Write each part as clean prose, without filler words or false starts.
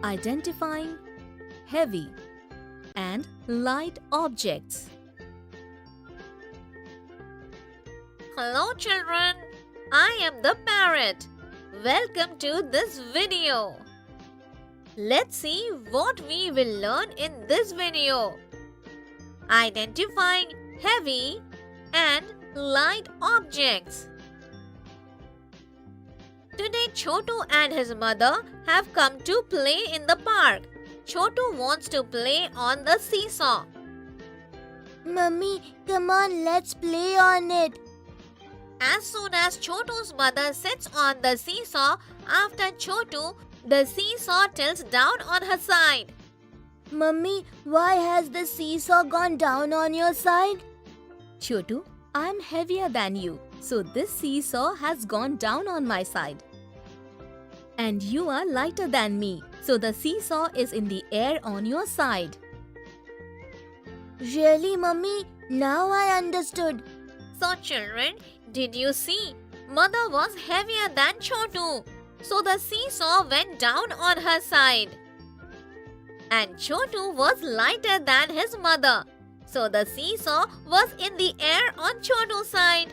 Identifying heavy and light objects. Hello children, I am the parrot. Welcome to this video. Let's see what we will learn in this video. Identifying heavy and light objects. Today Chotu and his mother have come to play in the park. Chotu wants to play on the seesaw. Mummy, come on, let's play on it. As soon as Chotu's mother sits on the seesaw, after Chotu, the seesaw tilts down on her side. Mummy, why has the seesaw gone down on your side? Chotu, I'm heavier than you, so this seesaw has gone down on my side. And you are lighter than me, so the seesaw is in the air on your side. Really, Mummy? Now I understood. So children, did you see? Mother was heavier than Chotu, so the seesaw went down on her side. And Chotu was lighter than his mother, so the seesaw was in the air on Chotu's side.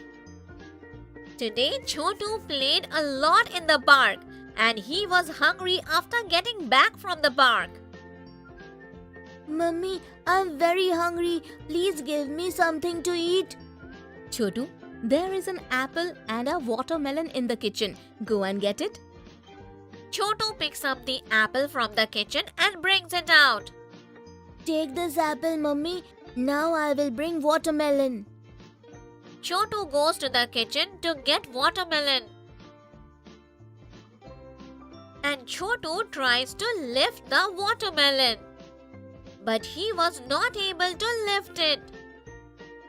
Today Chotu played a lot in the park and he was hungry after getting back from the park. Mummy, I'm very hungry. Please give me something to eat. Chotu, there is an apple and a watermelon in the kitchen. Go and get it. Chotu picks up the apple from the kitchen and brings it out. Take this apple, Mummy. Now I will bring watermelon. Chotu goes to the kitchen to get watermelon. And Chotu tries to lift the watermelon. But he was not able to lift it.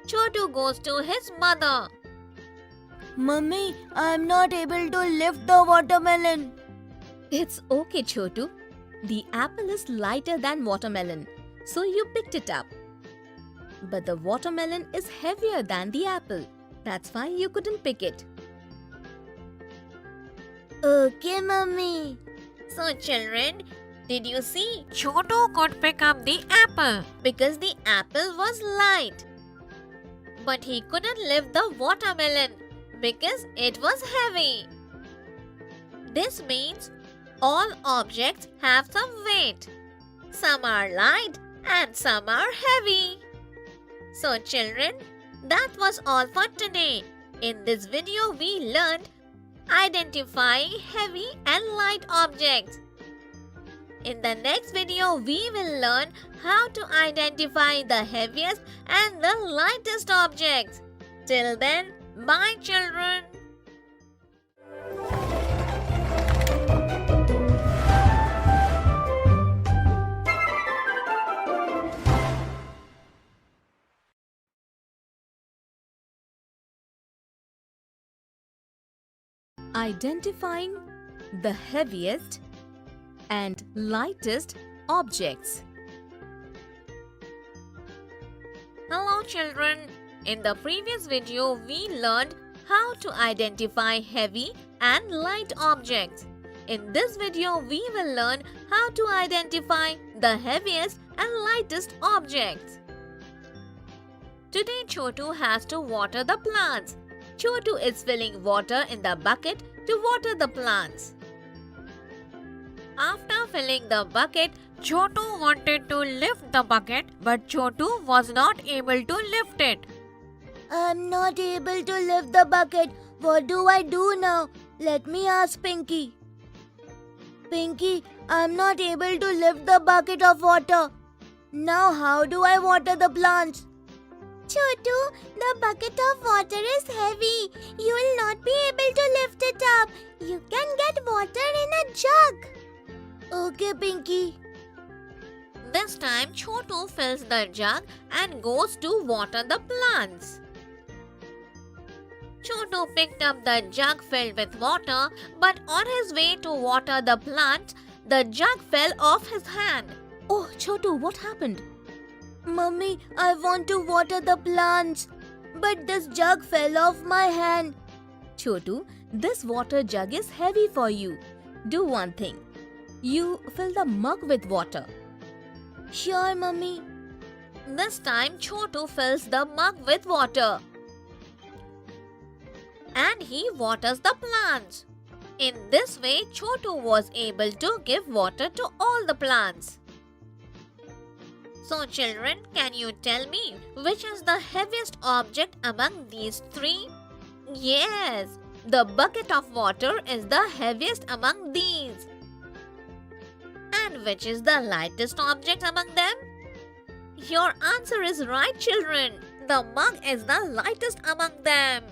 Chotu goes to his mother. Mummy, I'm not able to lift the watermelon. It's okay, Chotu. The apple is lighter than watermelon, so you picked it up. But the watermelon is heavier than the apple. That's why you couldn't pick it. Okay, Mummy. So children, did you see? Chotu could pick up the apple because the apple was light. But he couldn't lift the watermelon because it was heavy. This means all objects have some weight. Some are light and some are heavy. So children, that was all for today. In this video we learned identifying heavy and light objects. In the next video we will learn how to identify the heaviest and the lightest objects. Till then, bye children. Identifying the heaviest and lightest objects. Hello children. In the previous video we learned how to identify heavy and light objects. In this video we will learn how to identify the heaviest and lightest objects. Today Chotu has to water the plants. Chotu is filling water in the bucket to water the plants. After filling the bucket, Chotu wanted to lift the bucket, but Chotu was not able to lift it. I'm not able to lift the bucket. What do I do now? Let me ask Pinky. Pinky, I'm not able to lift the bucket of water. Now how do I water the plants? Chotu, the bucket of water is heavy. You will not be able to lift it up. You can get water in a jug. Okay, Pinky. This time Chotu fills the jug and goes to water the plants. Chotu picked up the jug filled with water, but on his way to water the plants, the jug fell off his hand. Oh, Chotu, what happened? Mummy, I want to water the plants, but this jug fell off my hand. Chotu, this water jug is heavy for you. Do one thing. You fill the mug with water. Sure, Mummy. This time Chotu fills the mug with water. And he waters the plants. In this way, Chotu was able to give water to all the plants. So children, can you tell me which is the heaviest object among these three? Yes, the bucket of water is the heaviest among these. And which is the lightest object among them? Your answer is right, children. The mug is the lightest among them.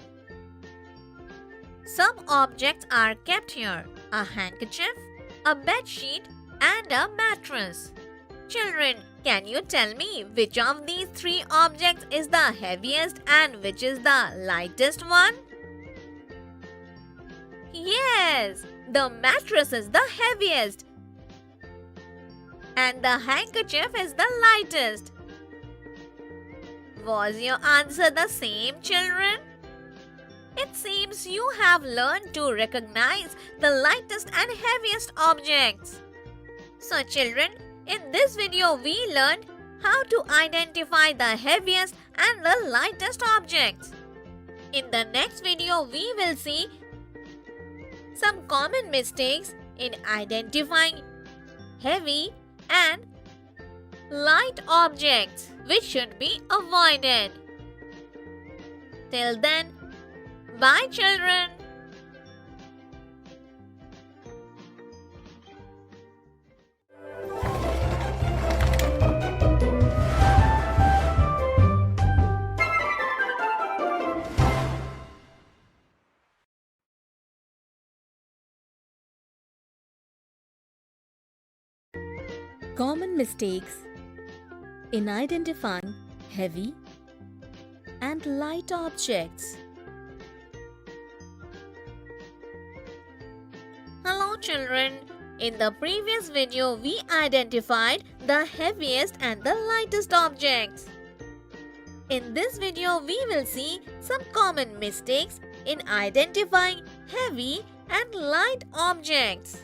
Some objects are kept here: a handkerchief, a bed sheet, and a mattress. Children, can you tell me which of these three objects is the heaviest and which is the lightest one? Yes, the mattress is the heaviest and the handkerchief is the lightest. Was your answer the same, children? It seems you have learned to recognize the lightest and heaviest objects. So children, in this video we learned how to identify the heaviest and the lightest objects. In the next video we will see some common mistakes in identifying heavy and light objects which should be avoided. Till then, bye children. Common mistakes in identifying heavy and light objects. Hello children. In the previous video we identified the heaviest and the lightest objects. In this video we will see some common mistakes in identifying heavy and light objects.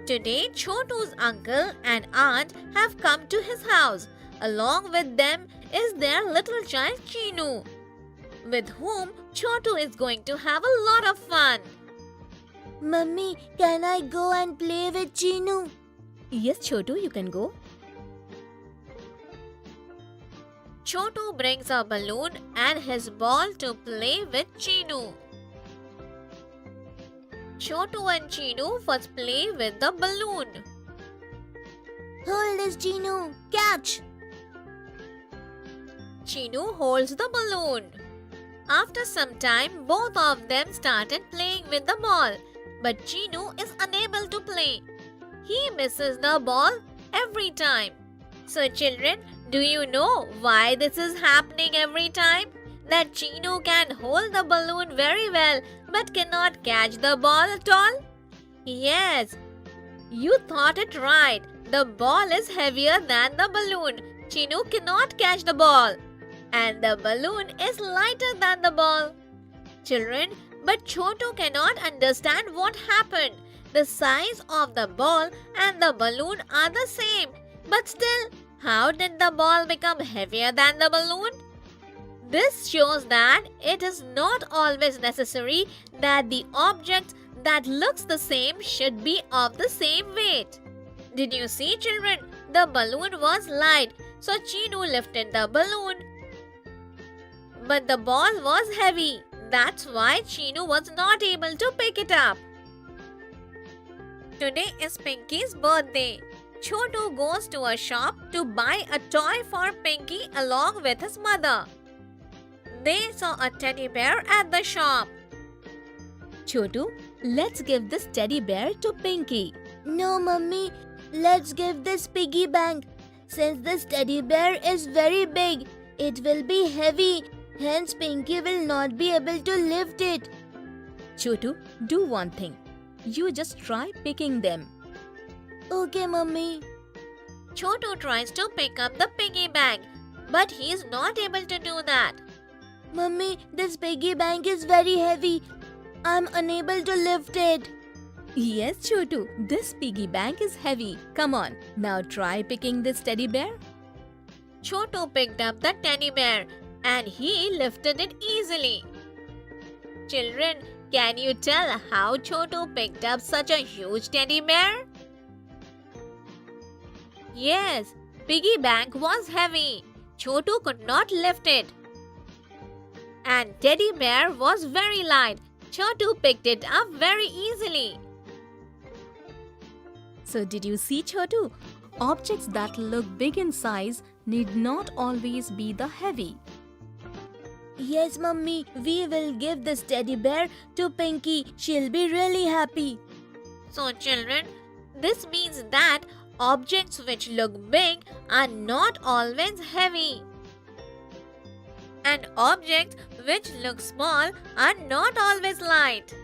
Today, Chotu's uncle and aunt have come to his house. Along with them is their little child Chinu, with whom Chotu is going to have a lot of fun. Mummy, can I go and play with Chinu? Yes, Chotu, you can go. Chotu brings a balloon and his ball to play with Chinu. Chotu and Chinu first play with the balloon. Hold this, Chinu. Catch. Chinu holds the balloon. After some time, both of them started playing with the ball, but Chinu is unable to play. He misses the ball every time. So children, do you know why this is happening every time? That Chinu can hold the balloon very well but cannot catch the ball at all? Yes, you thought it right. The ball is heavier than the balloon. Chinu cannot catch the ball. And the balloon is lighter than the ball. Children, but Chotu cannot understand what happened. The size of the ball and the balloon are the same. But still, how did the ball become heavier than the balloon? This shows that it is not always necessary that the object that looks the same should be of the same weight. Did you see, children? The balloon was light, so Chinu lifted the balloon. But the ball was heavy. That's why Chinu was not able to pick it up. Today is Pinky's birthday. Chotu goes to a shop to buy a toy for Pinky along with his mother. They saw a teddy bear at the shop. Chotu, let's give this teddy bear to Pinky. No, Mummy. Let's give this piggy bank. Since this teddy bear is very big, it will be heavy. Hence, Pinky will not be able to lift it. Chotu, do one thing. You just try picking them. Okay, Mummy. Chotu tries to pick up the piggy bank, but he is not able to do that. Mummy, this piggy bank is very heavy. I'm unable to lift it. Yes, Chotu, this piggy bank is heavy. Come on, now try picking this teddy bear. Chotu picked up the teddy bear and he lifted it easily. Children, can you tell how Chotu picked up such a huge teddy bear? Yes, piggy bank was heavy. Chotu could not lift it. And teddy bear was very light. Chotu picked it up very easily. So did you see, Chotu? Objects that look big in size need not always be the heavy. Yes, Mummy, we will give this teddy bear to Pinky. She'll be really happy. So children, this means that objects which look big are not always heavy. And objects which look small are not always light.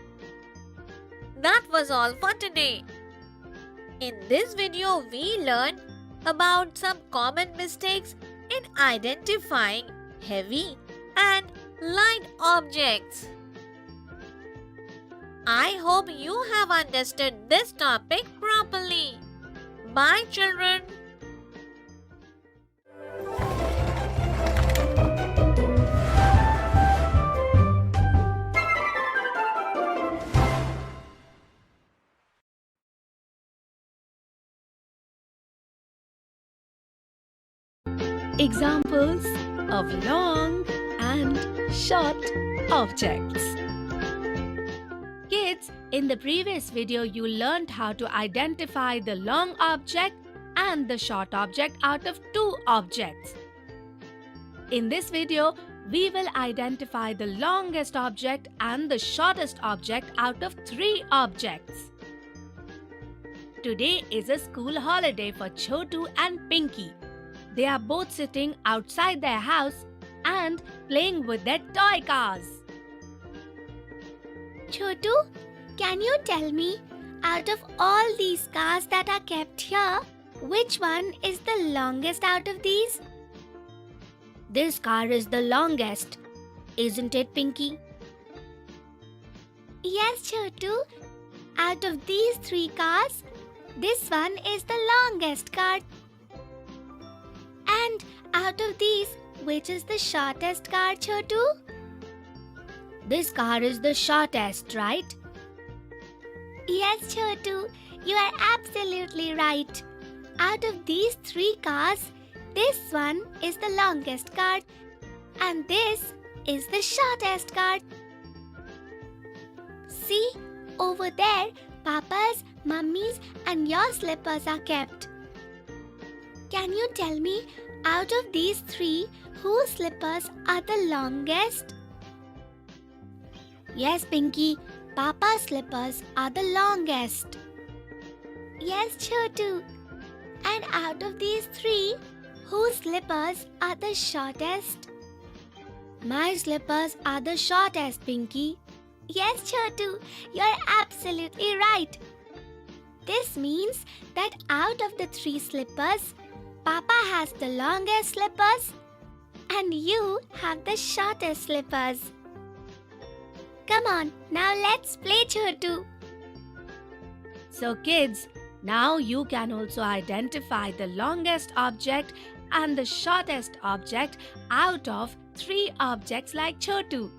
That was all for today. In this video, we learned about some common mistakes in identifying heavy and light objects. I hope you have understood this topic properly. Bye, children. Examples of long and short objects. Kids, in the previous video you learned how to identify the long object and the short object out of two objects. In this video, we will identify the longest object and the shortest object out of three objects. Today is a school holiday for Chotu and Pinky. They are both sitting outside their house and playing with their toy cars. Chotu, can you tell me, out of all these cars that are kept here, which one is the longest out of these? This car is the longest, isn't it, Pinky? Yes, Chotu. Out of these three cars, this one is the longest car. And out of these, which is the shortest car, Chotu? This car is the shortest, right? Yes, Chotu, you are absolutely right. Out of these three cars, this one is the longest car and this is the shortest car. See, over there, Papa's, Mummy's and your slippers are kept. Can you tell me, out of these three, whose slippers are the longest? Yes, Pinky, Papa's slippers are the longest. Yes, Chotu. And out of these three, whose slippers are the shortest? My slippers are the shortest, Pinky. Yes, Chotu, you're absolutely right. This means that out of the three slippers, Papa has the longest slippers and you have the shortest slippers. Come on, now let's play, Chotu. So kids, now you can also identify the longest object and the shortest object out of three objects like Chotu.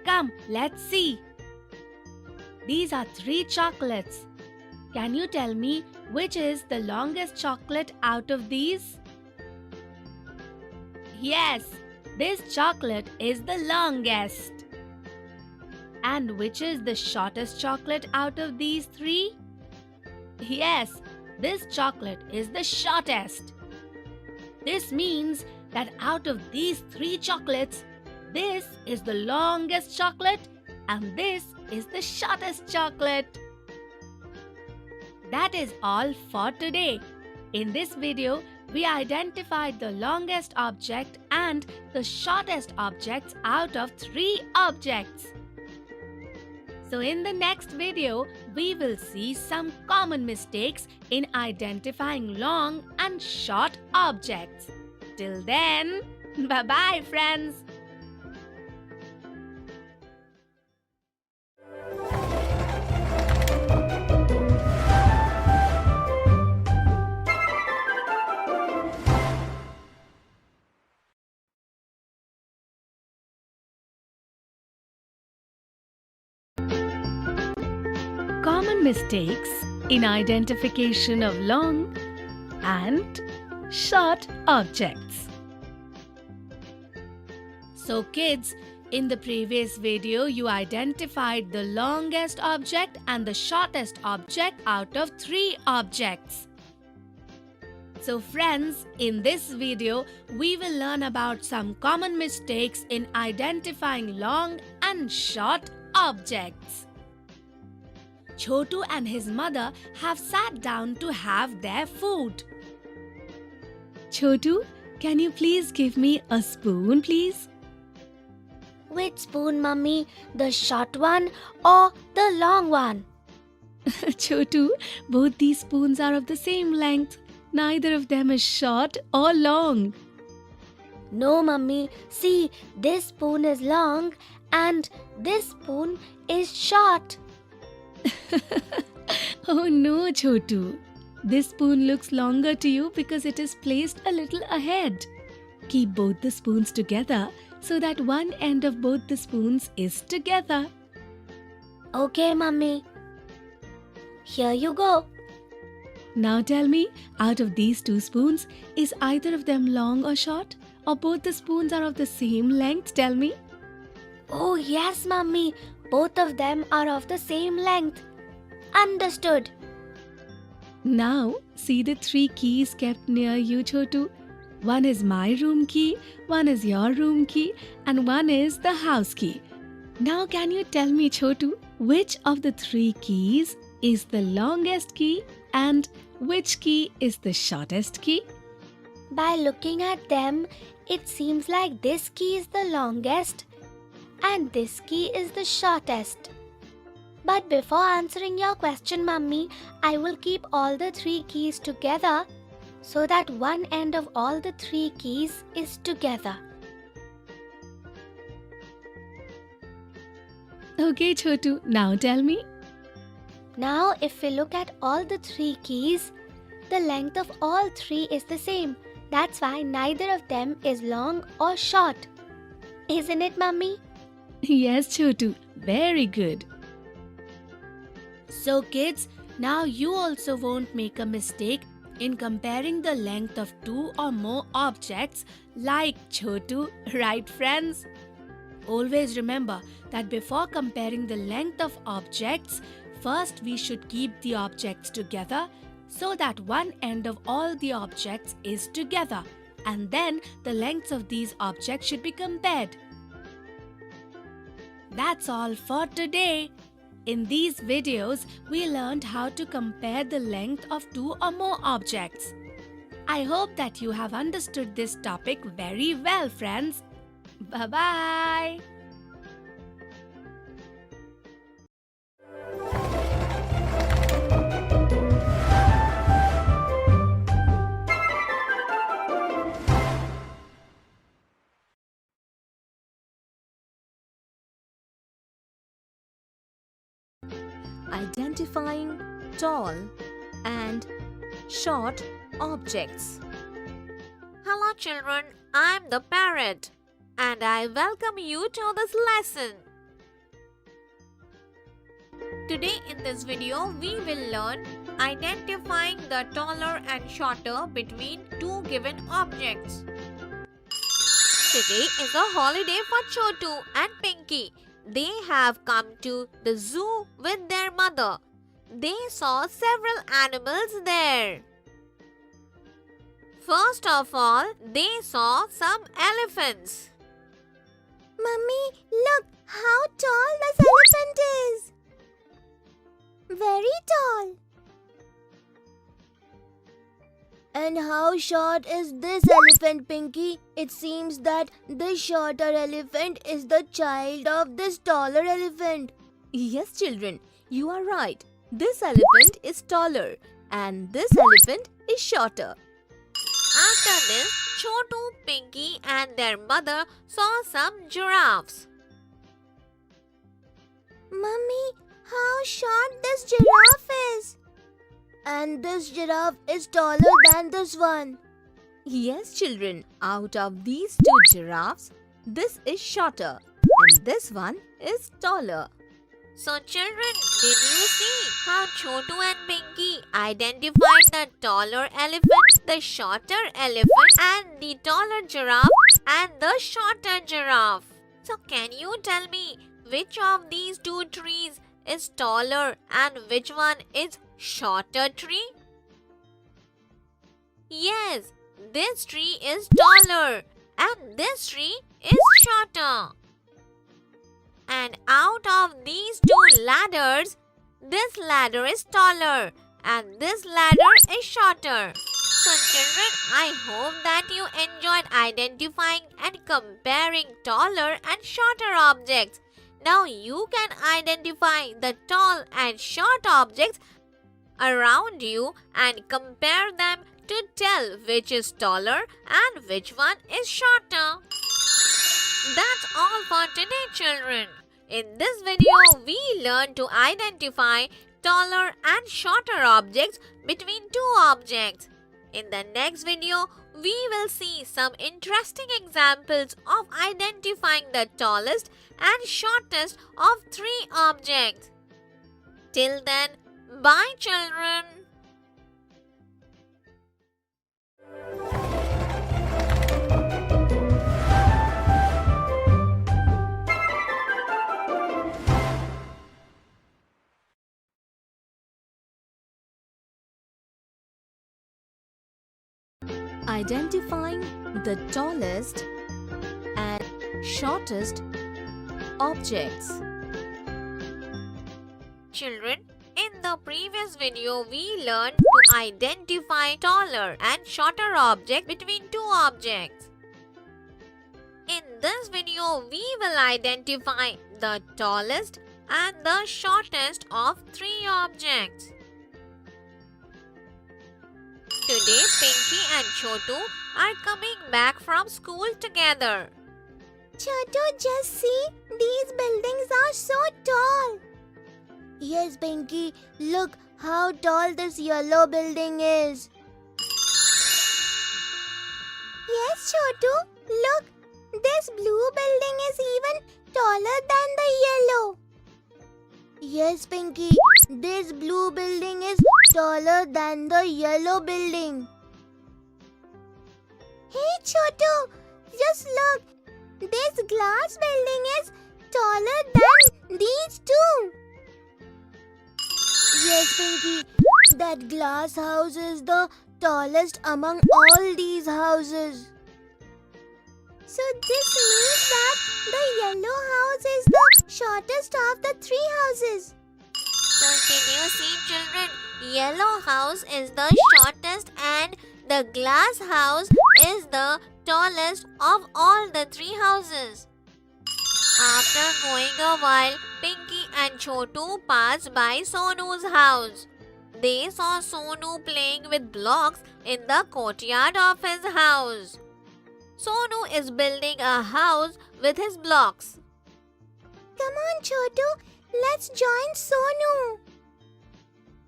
Come, let's see. These are three chocolates. Can you tell me which is the longest chocolate out of these? Yes, this chocolate is the longest. And which is the shortest chocolate out of these three? Yes, this chocolate is the shortest. This means that out of these three chocolates, this is the longest chocolate and this is the shortest chocolate. That is all for today. In this video, we identified the longest object and the shortest objects out of three objects. So in the next video, we will see some common mistakes in identifying long and short objects. Till then, bye-bye friends. Common mistakes in identification of long and short objects. So kids, in the previous video you identified the longest object and the shortest object out of 3 objects. So friends, in this video we will learn about some common mistakes in identifying long and short objects. Chotu and his mother have sat down to have their food. Chotu, can you please give me a spoon, please? Which spoon, Mummy? The short one or the long one? Chotu, both these spoons are of the same length. Neither of them is short or long. No, Mummy. See, this spoon is long and this spoon is short. Oh no, Chotu. This spoon looks longer to you because it is placed a little ahead. Keep both the spoons together so that one end of both the spoons is together. Okay, Mummy. Here you go. Now tell me, out of these 2 spoons, is either of them long or short? Or both the spoons are of the same length? Tell me. Oh, yes, Mummy. Both of them are of the same length. Understood. Now, see the 3 keys kept near you, Chotu. One is my room key, one is your room key, and one is the house key. Now, can you tell me, Chotu, which of the 3 keys is the longest key and which key is the shortest key? By looking at them, it seems like this key is the longest and this key is the shortest. But before answering your question, Mummy, I will keep all the 3 keys together so that one end of all the 3 keys is together. Okay, Chotu, now tell me. Now, if we look at all the 3 keys, the length of all 3 is the same. That's why neither of them is long or short. Isn't it, Mummy? Yes, Chotu, very good. So kids, now you also won't make a mistake in comparing the length of 2 or more objects like Chotu, right friends? Always remember that before comparing the length of objects, first we should keep the objects together so that one end of all the objects is together, and then the lengths of these objects should be compared. That's all for today. In these videos, we learned how to compare the length of 2 or more objects. I hope that you have understood this topic very well, friends. Bye-bye. Identifying tall and short objects. Hello children, I'm the parrot and I welcome you to this lesson. Today in this video we will learn identifying the taller and shorter between 2 given objects. Today is a holiday for Chotu and Pinky. They have come to the zoo with their mother. They saw several animals there. First of all, they saw some elephants. Mummy, look how tall this elephant is. Very tall. And how short is this elephant, Pinky? It seems that this shorter elephant is the child of this taller elephant. Yes, children, you are right. This elephant is taller and this elephant is shorter. After this, Chotu, Pinky and their mother saw some giraffes. Mummy, how short this giraffe is. And this giraffe is taller than this one. Yes, children, out of these 2 giraffes, this is shorter and this one is taller. So children, did you see Chotu and Pinky identified the taller elephant, the shorter elephant, and the taller giraffe and the shorter giraffe. So, can you tell me which of these two trees is taller and which one is shorter tree? Yes, this tree is taller and this tree is shorter. And out of these two ladders, this ladder is taller and this ladder is shorter. So children, I hope that you enjoyed identifying and comparing taller and shorter objects. Now you can identify the tall and short objects around you and compare them to tell which is taller and which one is shorter. That's all for today, children. In this video, we learned to identify taller and shorter objects between two objects. In the next video, we will see some interesting examples of identifying the tallest and shortest of three objects. Till then, bye children. Identifying the tallest and shortest objects. Children, in the previous video, we learned to identify taller and shorter objects between two objects. In this video, we will identify the tallest and the shortest of three objects. Today, Pinky and Chotu are coming back from school together. Chotu, just see, these buildings are so tall. Yes, Pinky, look how tall this yellow building is. Yes, Chotu, look, this blue building is even taller than the yellow. Yes, Pinky, this blue building is taller than the yellow building. Hey, Chotu, just look, this glass building is taller than these two. Yes, Pinky, that glass house is the tallest among all these houses. So this means that the yellow house is the shortest of the three houses. So did you see, children? Yellow house is the shortest and the glass house is the tallest of all the three houses. After going a while, Pinky and Chotu passed by Sonu's house. They saw Sonu playing with blocks in the courtyard of his house. Sonu is building a house with his blocks. Come on, Chotu, let's join Sonu.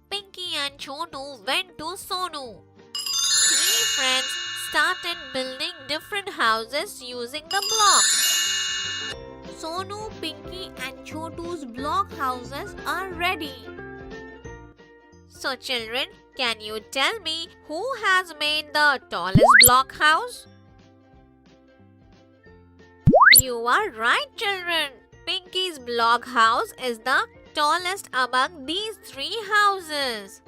Pinky and Chotu went to Sonu. Three friends started building different houses using the blocks. Sonu, Pinky and Chotu's block houses are ready. So children, can you tell me who has made the tallest block house? You are right, children. Pinky's block house is the tallest among these three houses.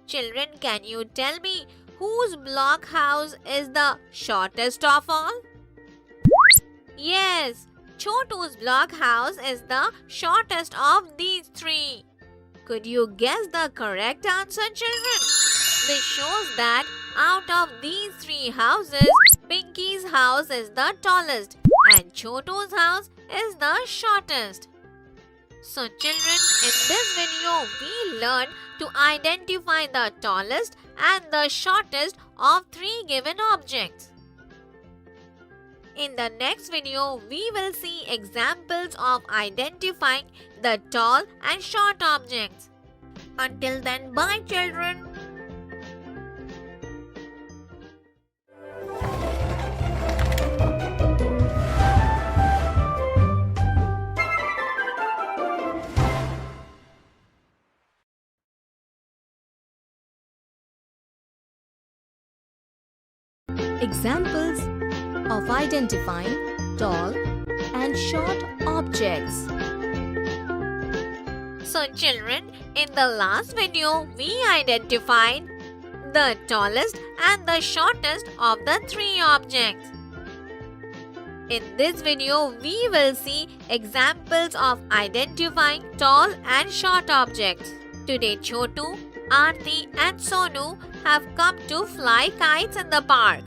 Children, can you tell me whose block house is the shortest of all? Yes, Chotu's block house is the shortest of these three. Could you guess the correct answer, children? This shows that out of these three houses, Pinky's house is the tallest and Chotu's house is the shortest. So children, in this video, we learned to identify the tallest and the shortest of three given objects. In the next video, we will see examples of identifying the tall and short objects. Until then, bye children. Examples of identifying tall and short objects. So children, in the last video, we identified the tallest and the shortest of the three objects. In this video, we will see examples of identifying tall and short objects. Today, Chotu, Aarti and Sonu have come to fly kites in the park.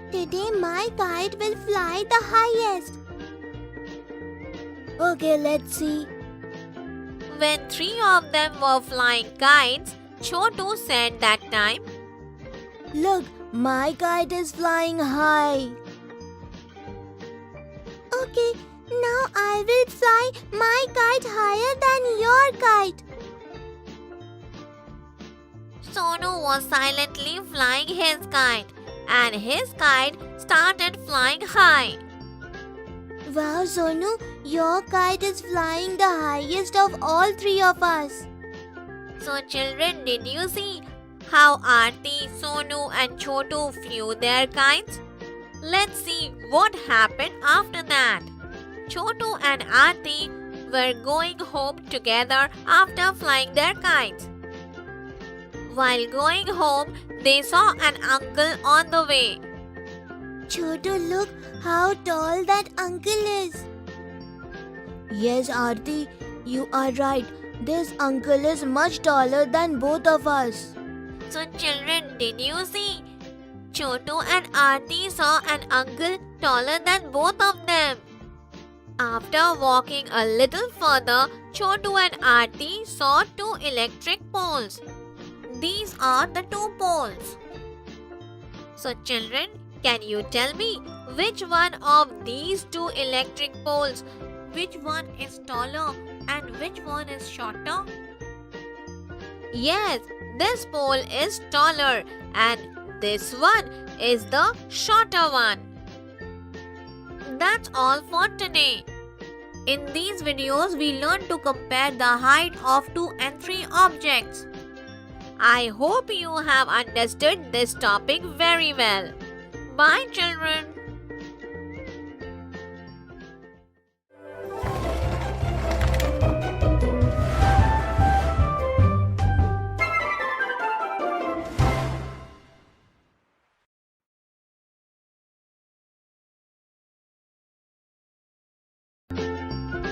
Today my kite will fly the highest. Okay, let's see. When three of them were flying kites, Chotu said that time, Look, my kite is flying high. Okay, now I will fly my kite higher than your kite. Sonu was silently flying his kite, and his kite started flying high. Wow, Sonu, your kite is flying the highest of all three of us. So children, did you see how Aarti, Sonu and Chotu flew their kites? Let's see what happened after that. Chotu and Aarti were going home together after flying their kites. While going home, they saw an uncle on the way. Chotu, look how tall that uncle is. Yes, Aarti, you are right. This uncle is much taller than both of us. So children, did you see? Chotu and Aarti saw an uncle taller than both of them. After walking a little further, Chotu and Aarti saw two electric poles. These are the two poles. So children, can you tell me which one of these two electric poles, which one is taller and which one is shorter? Yes, this pole is taller and this one is the shorter one. That's all for today. In these videos, we learn to compare the height of 2 and 3 objects. I hope you have understood this topic very well. Bye, children.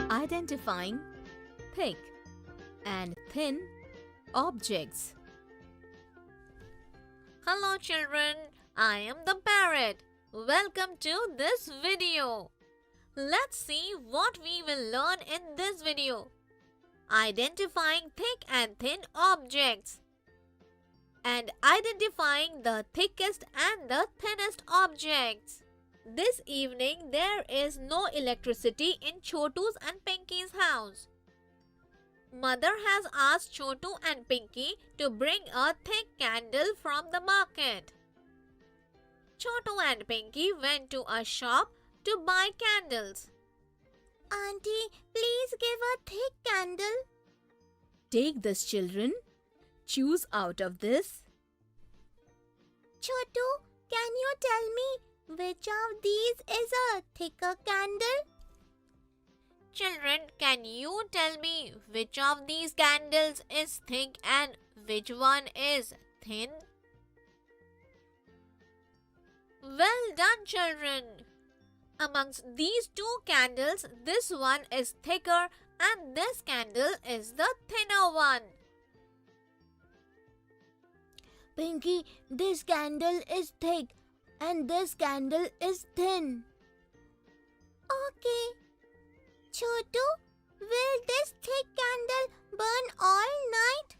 Identifying thick and thin objects. Hello, children. I am the parrot. Welcome to this video. Let's see what we will learn in this video. Identifying thick and thin objects. And identifying the thickest and the thinnest objects. This evening, there is no electricity in Chotu's and Pinky's house. Mother has asked Chotu and Pinky to bring a thick candle from the market. Chotu and Pinky went to a shop to buy candles. Auntie, please give a thick candle. Take this, children. Choose out of this. Chotu, can you tell me which of these is a thicker candle? Children, can you tell me which of these candles is thick and which one is thin? Well done, children. Amongst these two candles, this one is thicker and this candle is the thinner one. Pinky, this candle is thick and this candle is thin. Okay. Chotu, will this thick candle burn all night?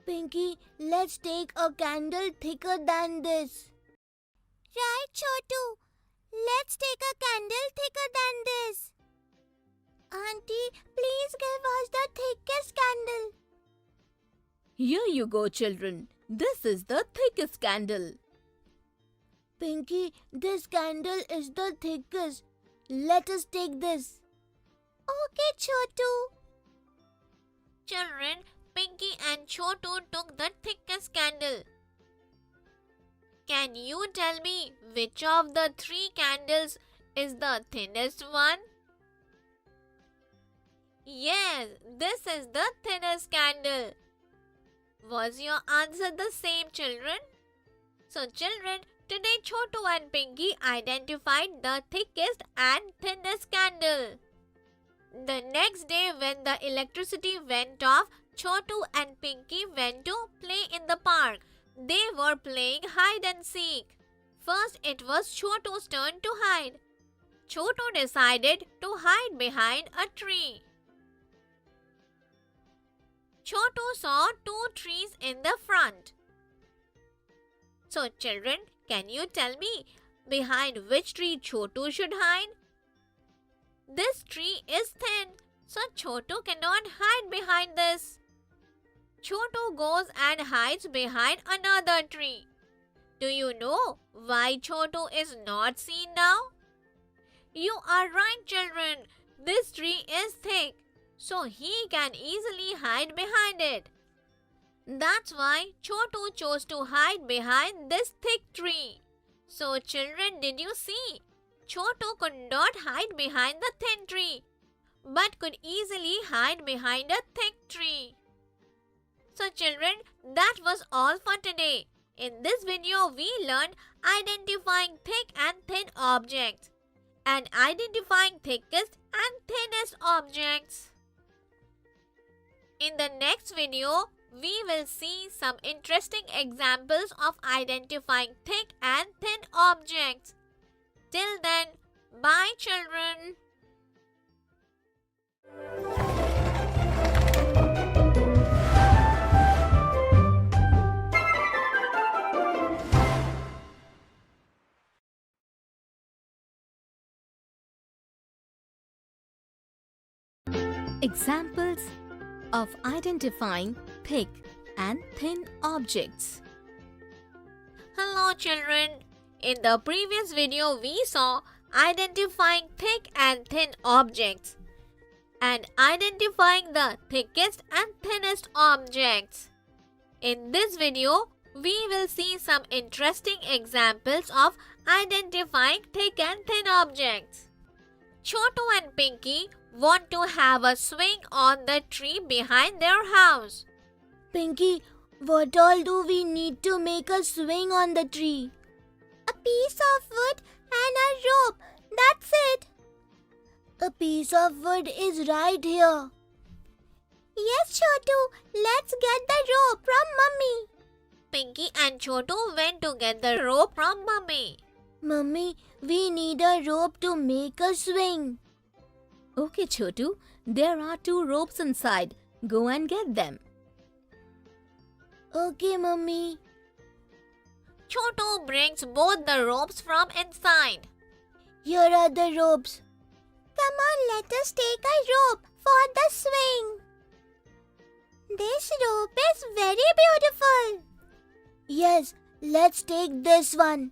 Pinky, let's take a candle thicker than this. Right, Chotu. Let's take a candle thicker than this. Auntie, please give us the thickest candle. Here you go, children. This is the thickest candle. Pinky, this candle is the thickest. Let us take this. Okay, Chotu. Children, Pinky and Chotu took the thickest candle. Can you tell me which of the three candles is the thinnest one? Yes, this is the thinnest candle. Was your answer the same, children? So, children, today Chotu and Pinky identified the thickest and thinnest candle. The next day, when the electricity went off, Chotu and Pinky went to play in the park. They were playing hide and seek. First, it was Chotu's turn to hide. Chotu decided to hide behind a tree. Chotu saw two trees in the front. So, children, can you tell me behind which tree Chotu should hide? This tree is thin, so Chotu cannot hide behind this. Chotu goes and hides behind another tree. Do you know why Chotu is not seen now? You are right, children. This tree is thick, so he can easily hide behind it. That's why Chotu chose to hide behind this thick tree. So, children, did you see? Chotu could not hide behind the thin tree, but could easily hide behind a thick tree. So, children, that was all for today. In this video, we learned identifying thick and thin objects and identifying thickest and thinnest objects. In the next video, we will see some interesting examples of identifying thick and thin objects. Till then, bye children. Examples of identifying thick and thin objects. Hello children. In the previous video, we saw identifying thick and thin objects and identifying the thickest and thinnest objects. In this video, we will see some interesting examples of identifying thick and thin objects. Chotu and Pinky want to have a swing on the tree behind their house. Pinky, what all do we need to make a swing on the tree? A piece of wood and a rope. That's it. A piece of wood is right here. Yes, Chotu. Let's get the rope from Mummy. Pinky and Chotu went to get the rope from Mummy. Mummy, we need a rope to make a swing. Okay, Chotu, there are 2 ropes inside. Go and get them. Okay, Mummy. Chotu brings both the ropes from inside. Here are the ropes. Come on, let us take a rope for the swing. This rope is very beautiful. Yes, let's take this one.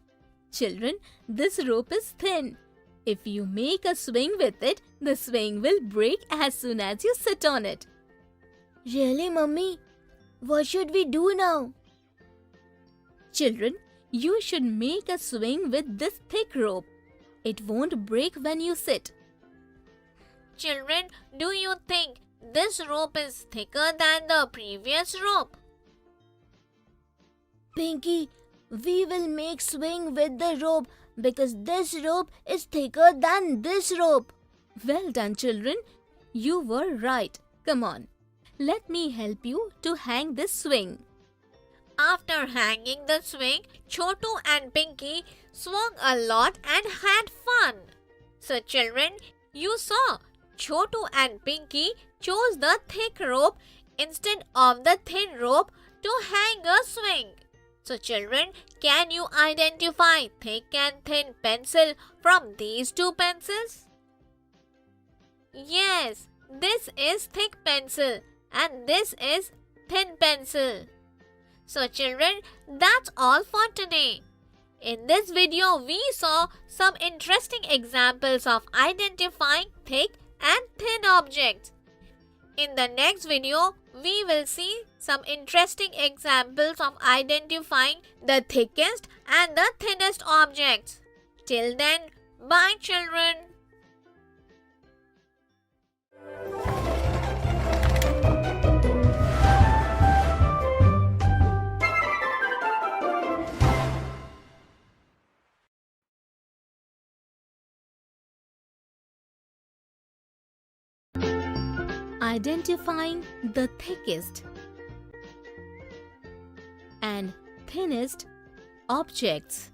Children, this rope is thin. If you make a swing with it, the swing will break as soon as you sit on it. Really, Mummy? What should we do now? Children, you should make a swing with this thick rope. It won't break when you sit. Children, do you think this rope is thicker than the previous rope? Pinky, we will make swing with the rope because this rope is thicker than this rope. Well done, children. You were right. Come on. Let me help you to hang this swing. After hanging the swing, Chotu and Pinky swung a lot and had fun. So children, you saw Chotu and Pinky chose the thick rope instead of the thin rope to hang a swing. So children, can you identify thick and thin pencil from these 2 pencils? Yes, this is thick pencil and this is thin pencil. So children, that's all for today. In this video, we saw some interesting examples of identifying thick and thin objects. In the next video, we will see some interesting examples of identifying the thickest and the thinnest objects. Till then, bye children. Identifying the thickest and thinnest objects.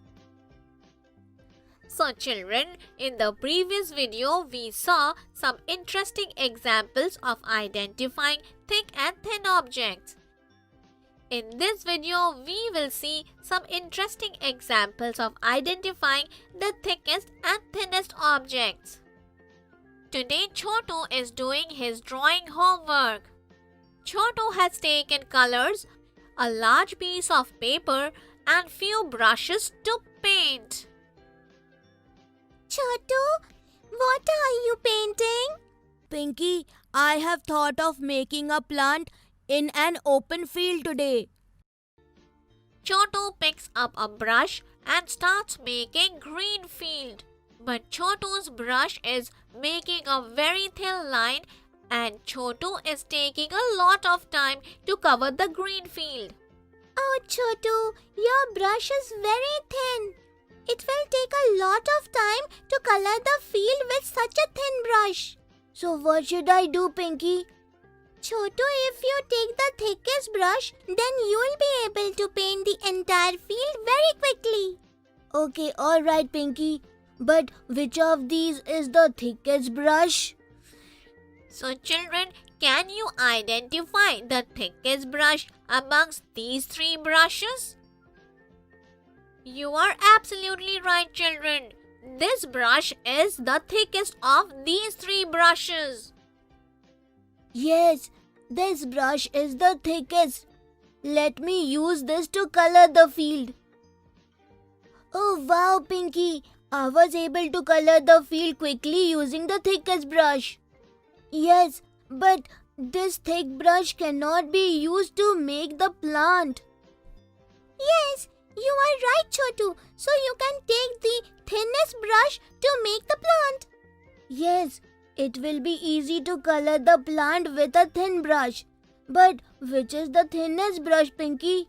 So children, in the previous video, we saw some interesting examples of identifying thick and thin objects. In this video, we will see some interesting examples of identifying the thickest and thinnest objects. Today, Chotu is doing his drawing homework. Chotu has taken colors, a large piece of paper, and few brushes to paint. Chotu, what are you painting? Pinky, I have thought of making a plant in an open field today. Chotu picks up a brush and starts making green field. But Chotu's brush is making a very thin line and Chotu is taking a lot of time to cover the green field. Oh, Chotu, your brush is very thin. It will take a lot of time to color the field with such a thin brush. So what should I do, Pinky? Chotu, if you take the thickest brush, then you will be able to paint the entire field very quickly. Okay, alright, Pinky. But which of these is the thickest brush? So children, can you identify the thickest brush amongst these three brushes? You are absolutely right children. This brush is the thickest of these three brushes. Yes, this brush is the thickest. Let me use this to color the field. Oh wow, Pinky! I was able to color the field quickly using the thickest brush. Yes, but this thick brush cannot be used to make the plant. Yes, you are right, Chotu. So you can take the thinnest brush to make the plant. Yes, it will be easy to color the plant with a thin brush. But which is the thinnest brush, Pinky?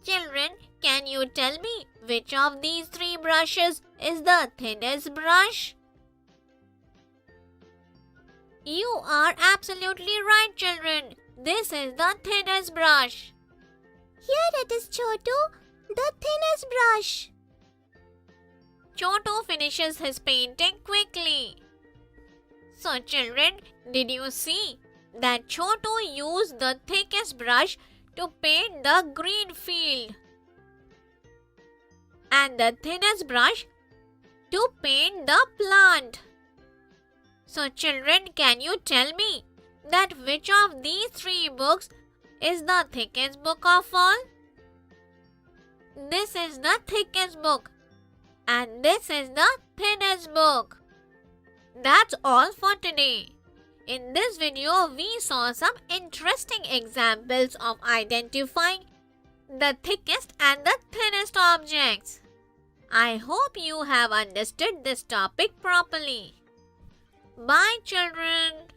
Children, can you tell me which of these three brushes is the thinnest brush? You are absolutely right, children. This is the thinnest brush. Here it is, Chotu, the thinnest brush. Chotu finishes his painting quickly. So children, did you see that Chotu used the thickest brush to paint the green field and the thinnest brush to paint the plant? So children, can you tell me that which of these three books is the thickest book of all? This is the thickest book and this is the thinnest book. That's all for today. In this video, we saw some interesting examples of identifying the thickest and the thinnest objects. I hope you have understood this topic properly. Bye children.